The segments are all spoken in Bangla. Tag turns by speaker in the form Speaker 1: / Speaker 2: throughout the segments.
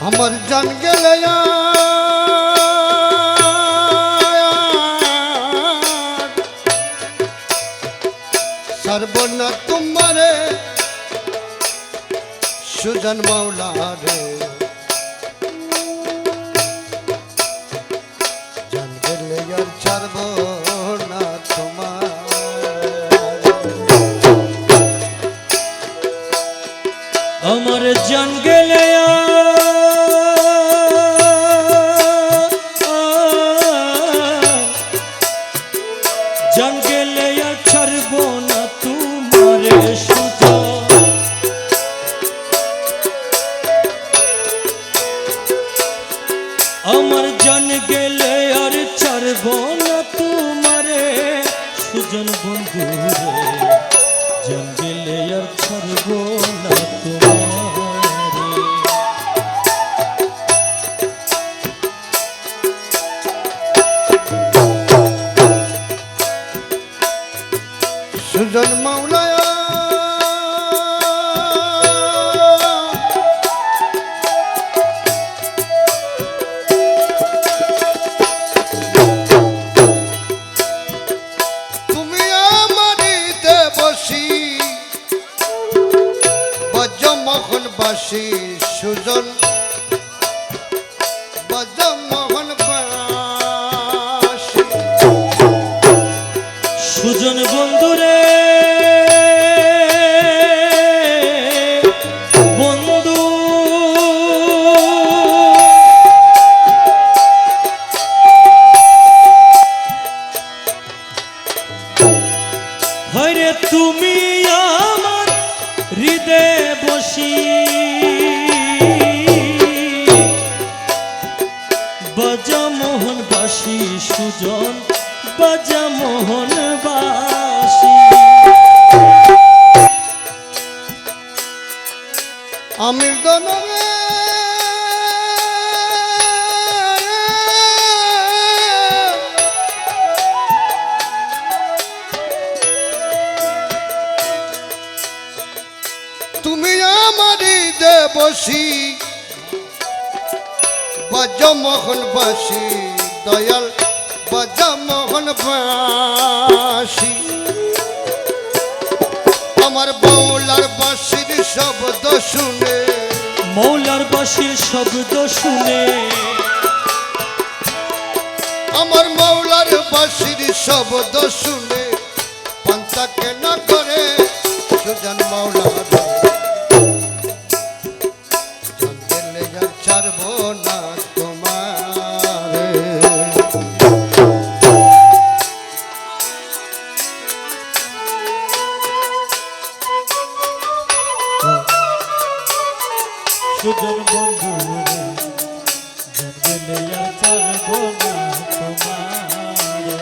Speaker 1: আমার জান গেলে সর্বনা তোমারে সুজন মাওলা রে জান গেলে আর ছাড়ব না তোমার
Speaker 2: আমার জান গেলে জান গেলে আর ছাড়ব না তোমারে সুজন আমার জান গেলে আর ছাড়ব না তোমারে সুজন বন্ধু রে জান গেলে আর ছাড়ব না তোমারে
Speaker 1: সুজন মাওলা তুমি আমারই দেবসী বজ্রমোহনবাসী সুজন বজ্রমোহনবাসী
Speaker 2: সুজন বন্ধুরে বন্ধু হইরে তুমি আমার হৃদয়ে বসি বজ্রমোহনবাসী সুজন বজ্রমোহনবাসী
Speaker 1: আমির দনরে তুমি আমারই দেবসী বজ্রমোহনবাসী দয়াল বজ্রমোহনবাসী আমার মৌলার বাঁশির শব্দ শুনে
Speaker 2: মৌলার বাঁশির শব্দ শুনে
Speaker 1: আমার মৌলার বাঁশির শব্দ শুনে পান্তাকে না করে সুজন মাওলা জান গেলে আর ছাড়ব না তোমারে
Speaker 2: সুজন বন্ধু রে জান গেলে আর ছাড়ব না তোমারে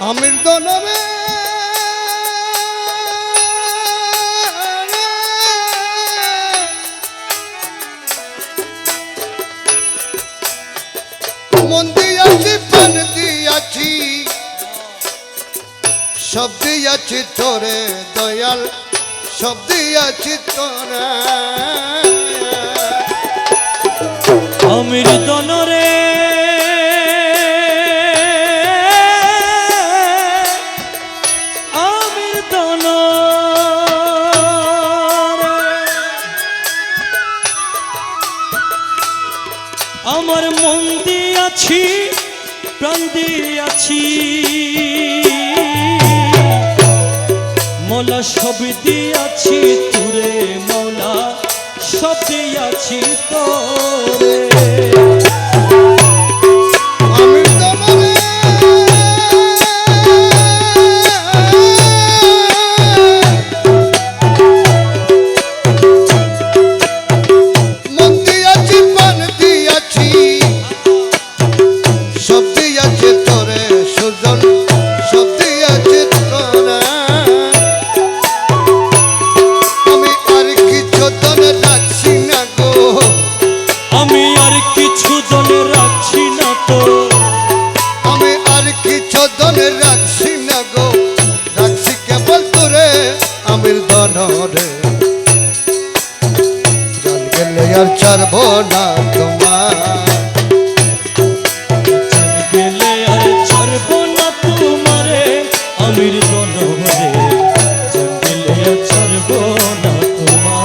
Speaker 1: আমির দনরে মন দিয়াছি প্রাণ দিয়াছি সব দিয়াছি তোরে দয়াল সব দিয়াছি তোরে
Speaker 2: আমির দনরে আমির দনরে আমার মন দিয়াছি প্রাণ দিয়াছি মৌলা সব দিয়াছি তুরে মৌলা সব দিয়াছি তোরে
Speaker 1: আমির দনরে মন দিয়াছি প্রাণ দিয়াছি সব দিয়াছি তোরে সুজন সব দিয়াছি তোরে আমি আর কিছু দন রাখছি না গো
Speaker 2: আমি আর কিছু
Speaker 1: ছাড়ব না তোমার।
Speaker 2: গেলে আর ছাড়বো না তোমারে আমির জনরে, গেলে আর ছাড়বো না তোমারে।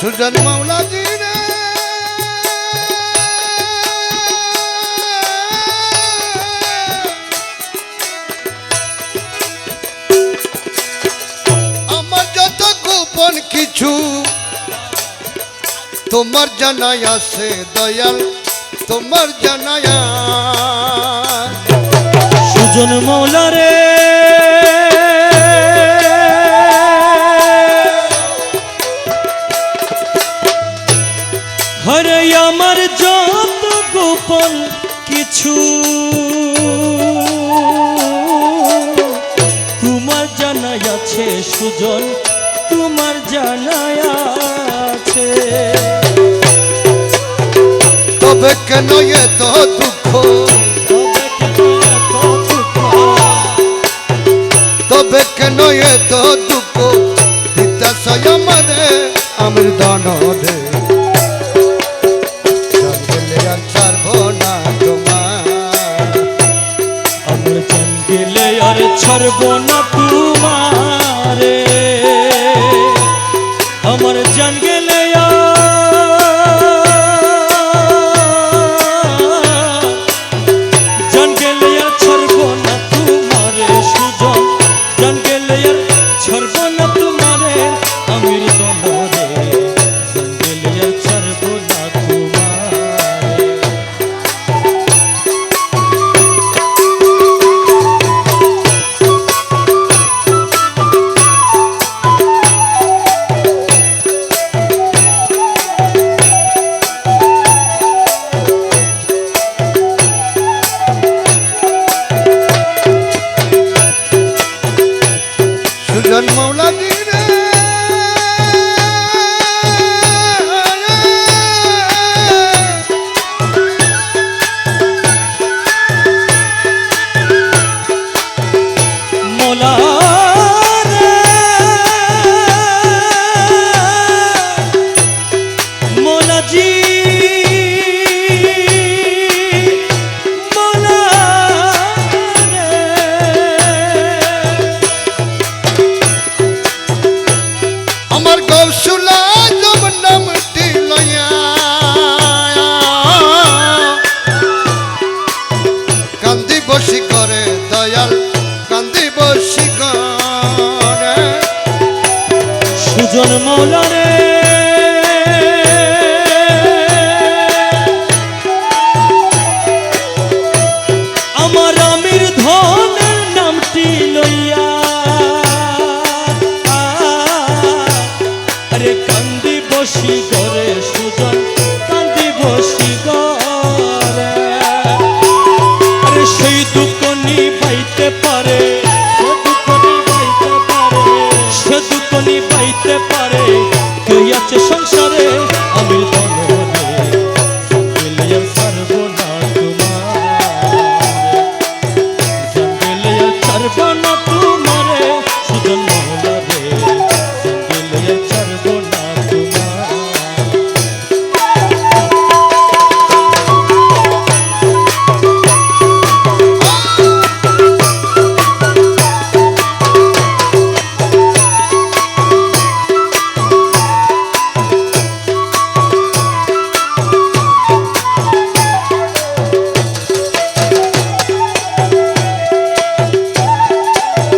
Speaker 1: সুজন মাওলা দিনে আমার যত গোপন কিছু তোমার জানাই আছে দয়াল, তোমার জানাই।
Speaker 2: সুজন মৌলা রে হরে আমার যত গোপন কিছু তোমার জানাই আছে সুজন, তোমার জানাই আছে।
Speaker 1: তবে কেন এত দুঃখ, তবে কেন এত দুঃখ দিতেছ আমারে আমির দনরে। আর ছাড়ব না তোমার,
Speaker 2: আমার জান গেলে আর ছাড়ব না তোমারে, আমার জান গেলে জান গেলে আর ছাড়ব না তোমারে সুজন, জান গেলে আর ছাড়ব না তোমারে আমির দনরে, জান গেলে আর ছাড়ব না তোমারে।
Speaker 1: সুজন মাওলা দিনে
Speaker 2: মোলা রে মোলাজি মোলা রে
Speaker 1: আমার গৌসুলা জব নামটি লইয়া কান্দি বসি করে দয়াল, কান্দি বসি করে।
Speaker 2: সুজন মৌলা রে